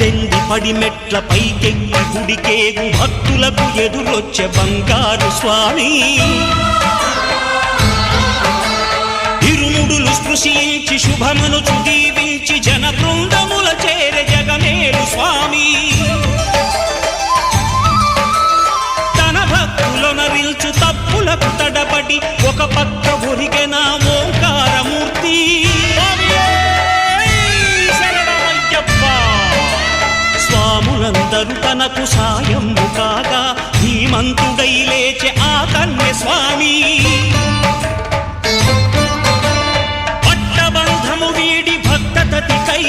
పల్లెంది పడిమెట్ల పైకెక్కి గుడికేగు భక్తులకు ఎదురొచ్చే బంగారు స్వామి ఇరుముడులు స్పృశించి శుభమనుచు దీవించి జన బృందముల చేరే జగమేలు స్వామి తన భక్తులొనరిల్చు తప్పులకు తడబడి ఒక పక్క ఒరిగెన ఓంకారమూర్తి స్వాములందరూ తనకు సాయము కాగా ధీమంతుడై లేచే ఆ కన్య స్వామి పట్టబంధము వీడి భక్తతతికై